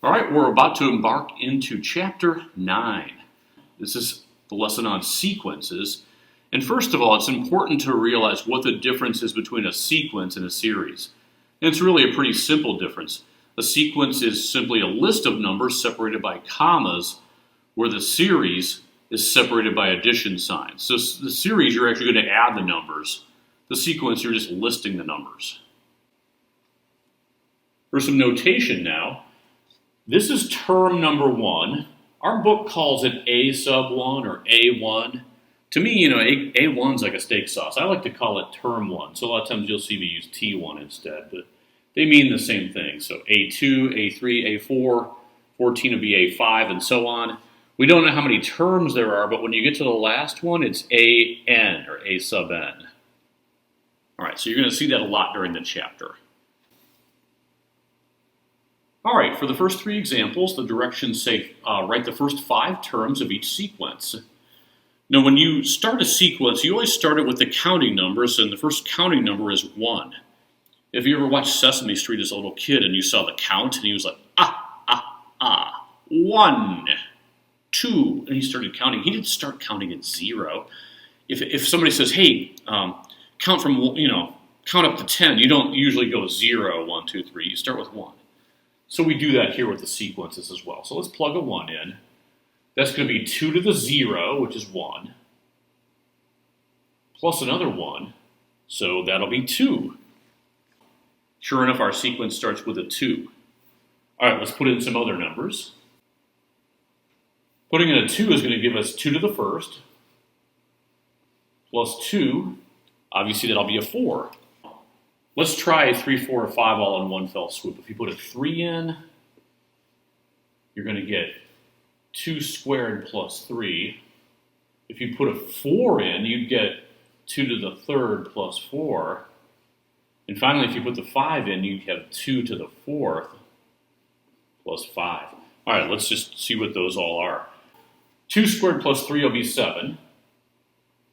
All right, we're about to embark into Chapter 9. This is the lesson on sequences. And first of all, it's important to realize what the difference is between a sequence and a series. And it's really a pretty simple difference. A sequence is simply a list of numbers separated by commas, where the series is separated by addition signs. So the series, you're actually going to add the numbers. The sequence, you're just listing the numbers. For some notation now, this is term number 1. Our book calls it A sub 1 or A1. To me, A1's like a steak sauce. I like to call it term 1. So a lot of times you'll see me use T1 instead, but they mean the same thing. So A2, A3, A4, 14 will be A5, and so on. We don't know how many terms there are, but when you get to the last one, it's AN or A sub N. All right, so you're going to see that a lot during the chapter. All right, for the first 3 examples, the directions say write the first 5 terms of each sequence. Now, when you start a sequence, you always start it with the counting numbers, and the first counting number is 1. If you ever watched Sesame Street as a little kid and you saw the count, and he was like, 1, 2, and he started counting. He didn't start counting at 0. If somebody says, hey, count from, count up to 10, you don't usually go 0, 1, 2, 3. You start with 1. So we do that here with the sequences as well. So let's plug a 1 in. That's going to be 2 to the 0, which is 1, plus another 1, so that'll be 2. Sure enough, our sequence starts with a 2. All right, let's put in some other numbers. Putting in a 2 is going to give us 2 to the first, plus 2. Obviously, that'll be a 4. Let's try 3, 4, or 5 all in one fell swoop. If you put a 3 in, you're going to get 2 squared plus 3. If you put a 4 in, you'd get 2 to the third plus 4. And finally, if you put the 5 in, you'd have 2 to the fourth plus 5. All right, let's just see what those all are. 2 squared plus 3 will be 7.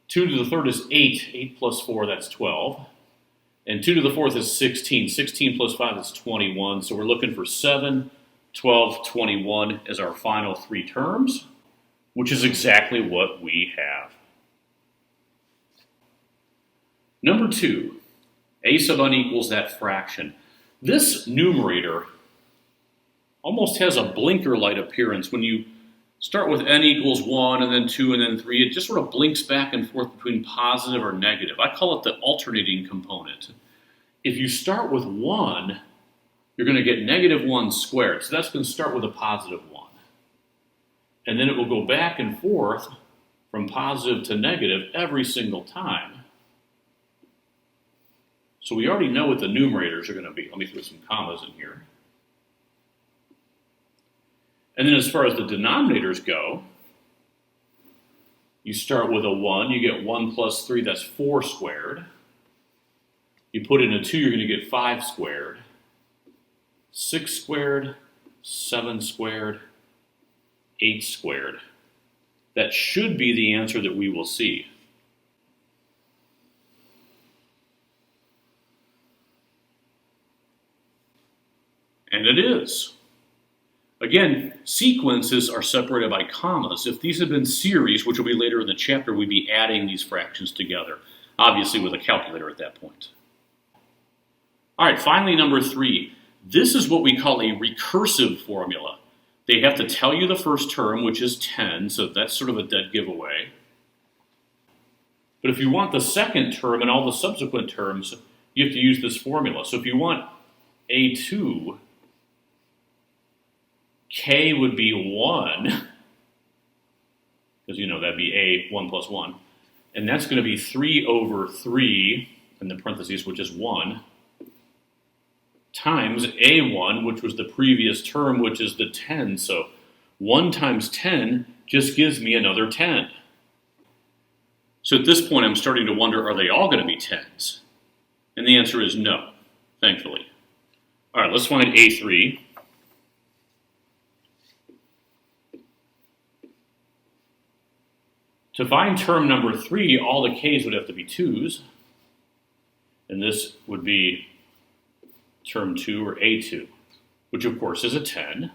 2 to the third is 8. 8 plus 4, that's 12. And 2 to the fourth is 16. 16 plus 5 is 21. So we're looking for 7, 12, 21 as our final 3 terms, which is exactly what we have. Number 2, A sub n equals that fraction. This numerator almost has a blinker light appearance. When you start with n equals 1 and then 2 and then 3, it just sort of blinks back and forth between positive or negative. I call it the alternating component. If you start with 1, you're going to get negative 1 squared. So that's going to start with a positive 1. And then it will go back and forth from positive to negative every single time. So we already know what the numerators are going to be. Let me throw some commas in here. And then as far as the denominators go, you start with a 1, you get 1 plus 3, that's 4 squared. You put in a 2, you're going to get 5 squared. 6 squared, 7 squared, 8 squared. That should be the answer that we will see. And it is. Again, sequences are separated by commas. If these had been series, which will be later in the chapter, we'd be adding these fractions together, obviously with a calculator at that point. All right, finally, number 3. This is what we call a recursive formula. They have to tell you the first term, which is 10, so that's sort of a dead giveaway. But if you want the second term and all the subsequent terms, you have to use this formula. So if you want A2, K would be 1, because that'd be A1 plus 1. And that's going to be 3 over 3, in the parentheses, which is 1, times A1, which was the previous term, which is the 10. So 1 times 10 just gives me another 10. So at this point, I'm starting to wonder, are they all going to be 10s? And the answer is no, thankfully. All right, let's find A3. To find term number 3, all the k's would have to be 2's. And this would be term 2, or A2, which of course is a 10.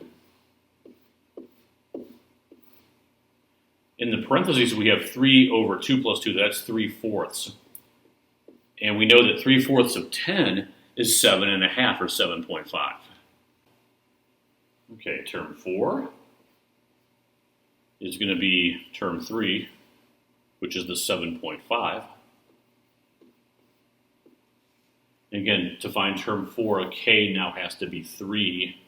In the parentheses, we have 3 over 2 plus 2. That's 3/4. And we know that 3/4 of 10 is 7.5 or 7.5. Okay, term 4 is going to be term 3, which is the 7.5. Again, to find term 4, a k now has to be 3.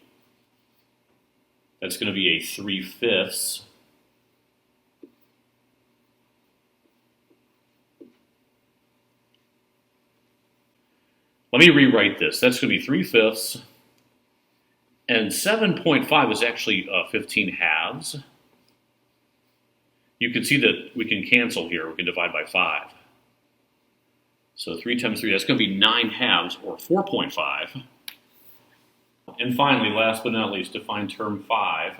That's going to be a 3/5. Let me rewrite this. That's going to be 3/5. And 7.5 is actually 15 halves. You can see that we can cancel here. We can divide by 5. So 3 times 3, that's going to be 9 halves, or 4.5. And finally, last but not least, to find term 5,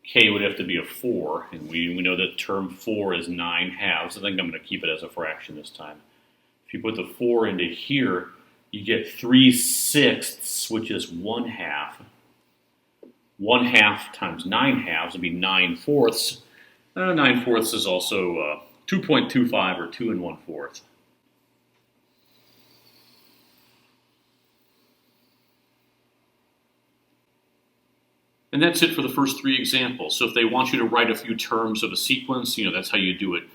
k would have to be a 4. And we know that term 4 is 9 halves. I think I'm going to keep it as a fraction this time. If you put the 4 into here, you get 3/6, which is 1/2. 1/2 times 9 halves would be 9/4. 9/4 is also 2.25 or 2 1/4. And that's it for the first 3 examples. So if they want you to write a few terms of a sequence, that's how you do it.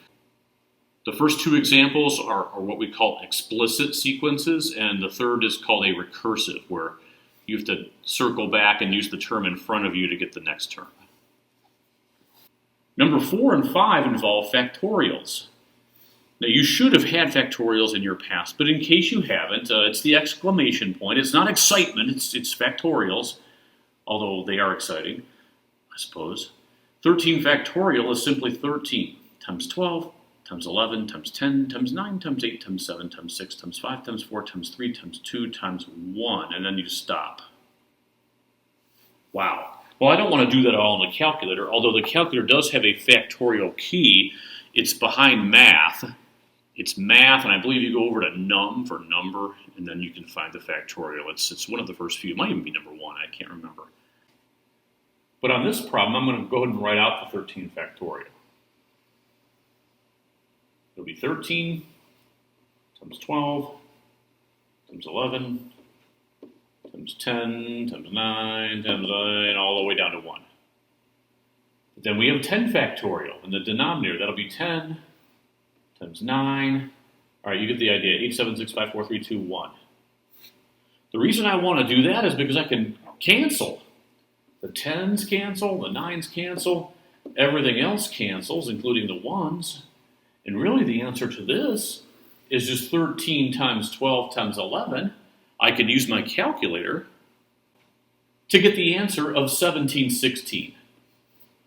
The first 2 examples are what we call explicit sequences, and the third is called a recursive, where you have to circle back and use the term in front of you to get the next term. Number 4 and 5 involve factorials. Now, you should have had factorials in your past, but in case you haven't, it's the exclamation point. It's not excitement, it's factorials, although they are exciting, I suppose. 13 factorial is simply 13 times 12 times 11 times 10 times 9 times 8 times 7 times 6 times 5 times 4 times 3 times 2 times 1, and then you stop. Wow. Well, I don't want to do that all in the calculator, although the calculator does have a factorial key. It's behind math. It's math, and I believe you go over to num for number, and then you can find the factorial. It's one of the first few. It might even be number 1. I can't remember. But on this problem, I'm going to go ahead and write out the 13 factorial. It'll be 13 times 12 times 11 times 10 times 9 times 9, all the way down to 1. But then we have 10 factorial in the denominator. That'll be 10 times 9. All right, you get the idea. 8, 7, 6, 5, 4, 3, 2, 1. The reason I want to do that is because I can cancel. The 10s cancel, the 9s cancel, everything else cancels, including the 1s. And really the answer to this is just 13 times 12 times 11. I can use my calculator to get the answer of 1716.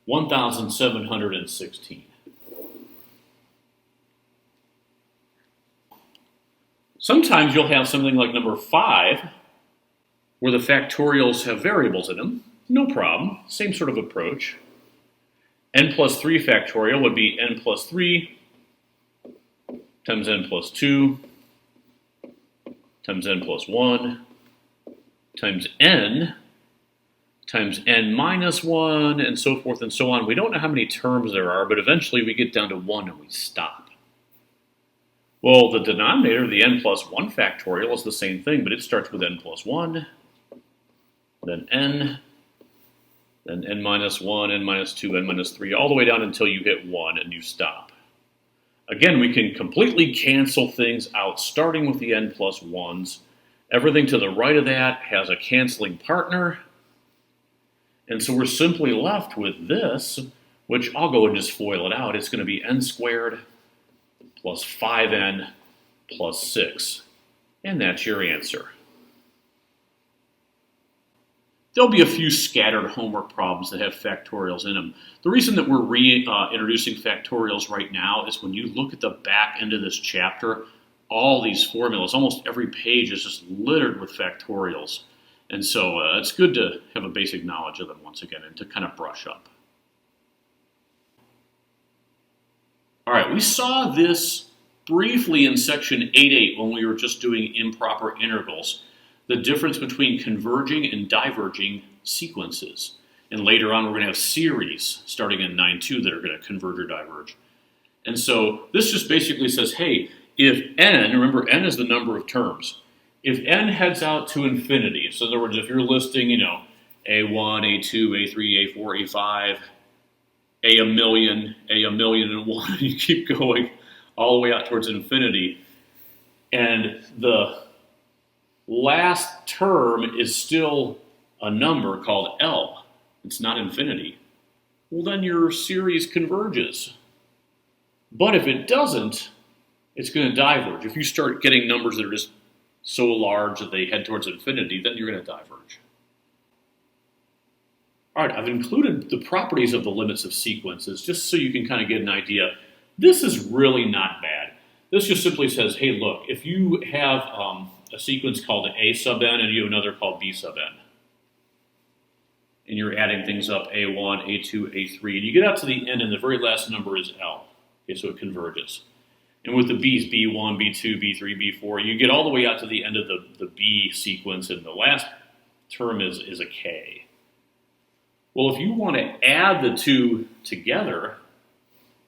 1716. Sometimes you'll have something like number 5, where the factorials have variables in them. No problem, same sort of approach. N plus 3 factorial would be n plus 3 times n plus 2 times n plus 1 times n minus 1, and so forth and so on. We don't know how many terms there are, but eventually we get down to 1 and we stop. Well, the denominator, the n plus 1 factorial, is the same thing, but it starts with n plus 1, then n minus 1, n minus 2, n minus 3, all the way down until you hit 1 and you stop. Again, we can completely cancel things out, starting with the n plus 1s. Everything to the right of that has a canceling partner. And so we're simply left with this, which I'll go and just FOIL it out. It's going to be n squared plus 5n plus 6. And that's your answer. There'll be a few scattered homework problems that have factorials in them. The reason that we're reintroducing factorials right now is when you look at the back end of this chapter, all these formulas, almost every page is just littered with factorials. And so it's good to have a basic knowledge of them once again and to kind of brush up. All right, we saw this briefly in section 8.8 when we were just doing improper integrals. The difference between converging and diverging sequences. And later on, we're going to have series starting in 9.2 that are going to converge or diverge. And so this just basically says, hey, if n, remember n is the number of terms, if n heads out to infinity, so in other words, if you're listing, A1, A2, A3, A4, A5, a million and one, and you keep going all the way out towards infinity, and the last term is still a number called L, it's not infinity, well then your series converges. But if it doesn't, it's going to diverge. If you start getting numbers that are just so large that they head towards infinity, then you're going to diverge. All right, I've included the properties of the limits of sequences just so you can kind of get an idea. This is really not bad. This just simply says, hey, look, if you have a sequence called A sub n and you have another called B sub n, and you're adding things up, A1, A2, A3, and you get out to the end and the very last number is L. Okay, so it converges. And with the B's, B1, B2, B3, B4, you get all the way out to the end of the B sequence, and the last term is a K. Well, if you want to add the two together,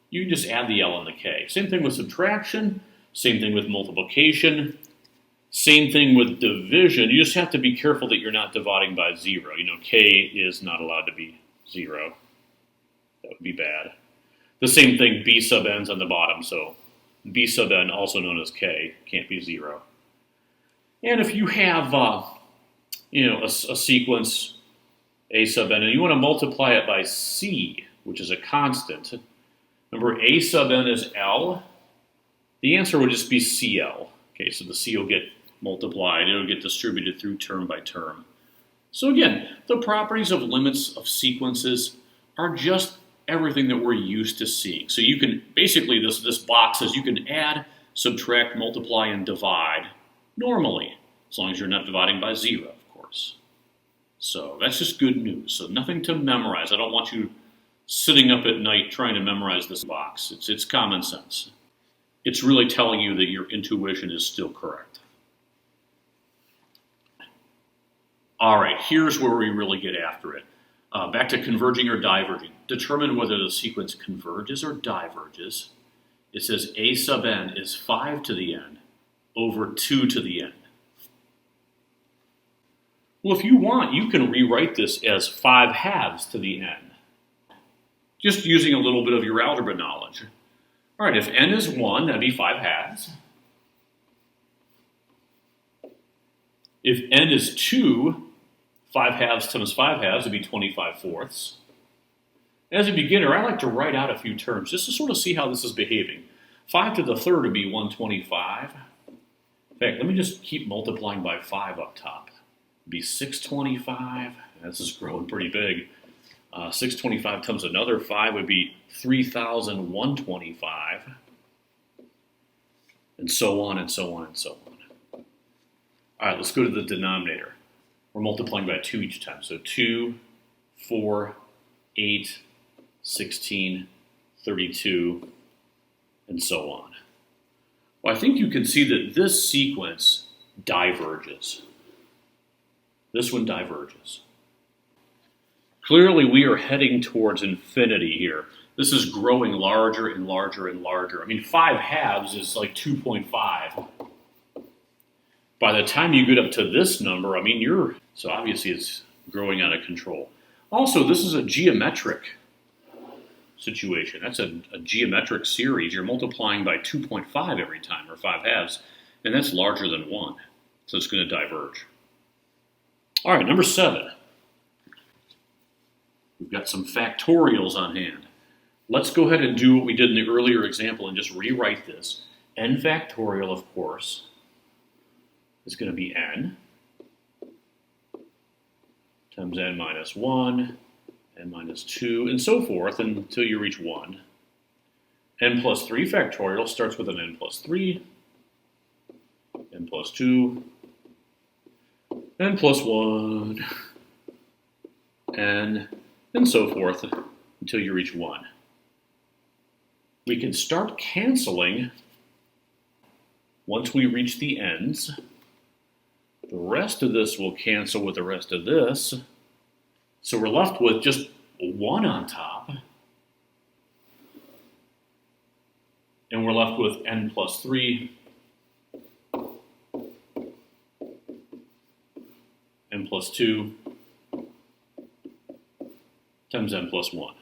you can just add the L and the K. Same thing with subtraction, same thing with multiplication, same thing with division. You just have to be careful that you're not dividing by 0. K is not allowed to be 0. That would be bad. The same thing, B sub n's on the bottom, so B sub n, also known as K, can't be 0. And if you have, a sequence A sub n, and you want to multiply it by C, which is a constant. Remember, A sub n is L. The answer would just be CL. Okay, so the C will get multiplied. It'll get distributed through term by term. So again, the properties of limits of sequences are just everything that we're used to seeing. So you can, basically this box says you can add, subtract, multiply, and divide normally, as long as you're not dividing by 0, of course. So that's just good news. So nothing to memorize. I don't want you sitting up at night trying to memorize this box. It's common sense. It's really telling you that your intuition is still correct. All right, here's where we really get after it. Back to converging or diverging. Determine whether the sequence converges or diverges. It says A sub n is 5 to the n over 2 to the n. Well, if you want, you can rewrite this as 5 halves to the n, just using a little bit of your algebra knowledge. All right, if n is 1, that'd be 5 halves. If n is 2, 5 halves times 5 halves would be 25 fourths. As a beginner, I like to write out a few terms just to sort of see how this is behaving. 5 to the third would be 125. In fact, let me just keep multiplying by 5 up top. It'd be 625. This is growing pretty big. 625 times another 5 would be 3,125. And so on and so on and so on. All right, let's go to the denominator. We're multiplying by 2 each time. So 2, 4, 8, 16, 32, and so on. Well, I think you can see that this sequence diverges. This one diverges. Clearly, we are heading towards infinity here. This is growing larger and larger and larger. I mean, 5 halves is like 2.5. By the time you get up to this number, I mean, so obviously it's growing out of control. Also, this is a geometric situation. That's a geometric series. You're multiplying by 2.5 every time, or 5 halves, and that's larger than 1. So it's going to diverge. All right, number 7. We've got some factorials on hand. Let's go ahead and do what we did in the earlier example and just rewrite this. N factorial, of course, is going to be n times n minus 1, n minus 2, and so forth until you reach 1. N plus 3 factorial starts with an n plus 3, n plus 2, n plus 1, and so forth until you reach 1. We can start canceling once we reach the ends. The rest of this will cancel with the rest of this, So we're left with just 1 on top. And we're left with n plus 3, n plus 2, times n plus 1.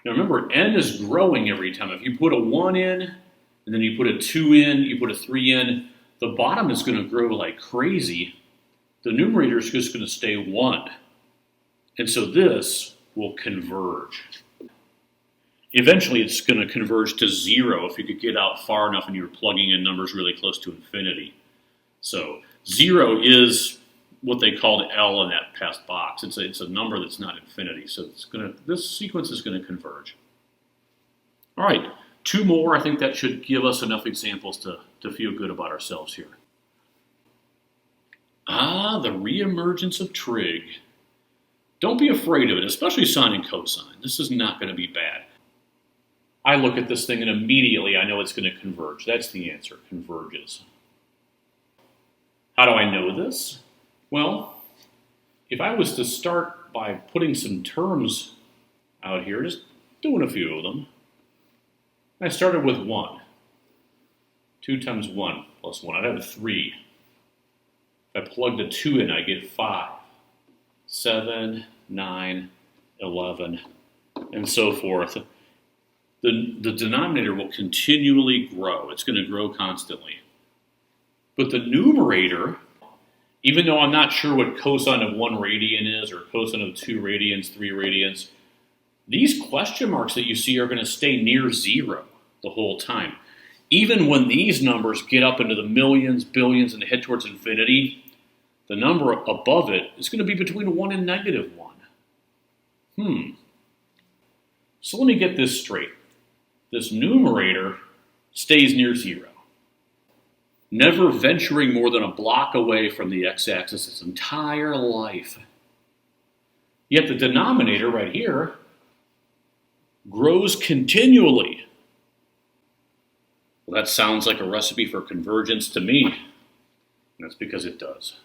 Now remember, n is growing every time. If you put a 1 in, and then you put a 2 in, you put a 3 in, the bottom is going to grow like crazy. The numerator is just going to stay 1. And so this will converge. Eventually, it's going to converge to 0 if you could get out far enough and you're plugging in numbers really close to infinity. So 0 is what they called L in that past box. It's a number that's not infinity. So this sequence is going to converge. All right, 2 more. I think that should give us enough examples to feel good about ourselves here. The reemergence of trig. Don't be afraid of it, especially sine and cosine. This is not going to be bad. I look at this thing and immediately I know it's going to converge. That's the answer, converges. How do I know this? Well, if I was to start by putting some terms out here, just doing a few of them, I started with 1. 2 times 1 plus 1, I'd have a 3. If I plugged a 2 in, I get 5, 7, 9, 11, and so forth. The denominator will continually grow. It's going to grow constantly. But the numerator, even though I'm not sure what cosine of 1 radian is or cosine of 2 radians, 3 radians, these question marks that you see are going to stay near 0 the whole time. Even when these numbers get up into the millions, billions, and head towards infinity, the number above it is going to be between 1 and -1. So let me get this straight. This numerator stays near 0, never venturing more than a block away from the x-axis its entire life. Yet the denominator right here grows continually. Well, that sounds like a recipe for convergence to me. And that's because it does.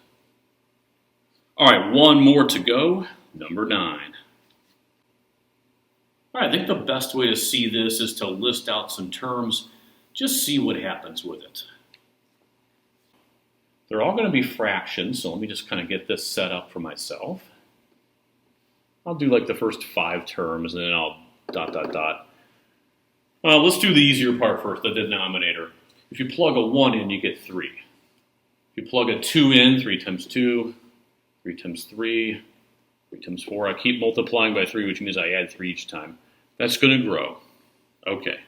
All right, 1 more to go, number 9. All right, I think the best way to see this is to list out some terms, just see what happens with it. They're all going to be fractions, so let me just kind of get this set up for myself. I'll do like the first 5 terms, and then I'll ... Let's do the easier part first, the denominator. If you plug a 1 in, you get 3. If you plug a 2 in, 3 times 2, 3 times 3, 3 times 4. I keep multiplying by 3, which means I add 3 each time. That's going to grow. Okay.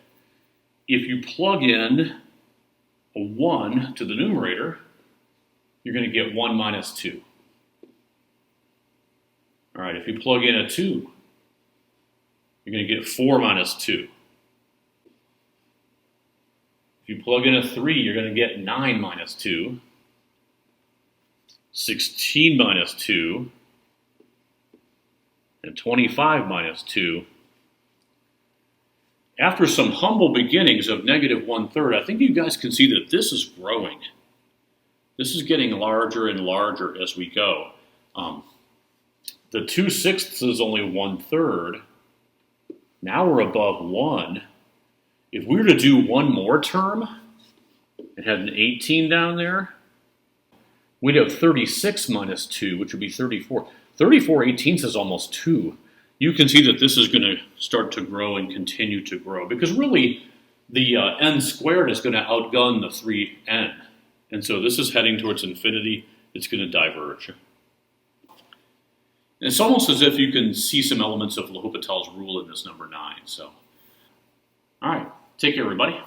If you plug in a 1 to the numerator, you're going to get 1 minus 2. All right, if you plug in a 2, you're going to get 4 minus 2. If you plug in a 3, you're going to get 9 minus 2, 16 minus 2, and 25 minus 2. After some humble beginnings of -1/3, I think you guys can see that this is growing. This is getting larger and larger as we go. The 2/6 is only 1/3. Now we're above 1. If we were to do one more term and had an 18 down there, we'd have 36 minus 2, which would be 34. 34/18 is almost 2. You can see that this is going to start to grow and continue to grow because really the n squared is going to outgun the 3n. And so this is heading towards infinity. It's going to diverge. And it's almost as if you can see some elements of L'Hopital's rule in this number 9. So, all right. Take care, everybody.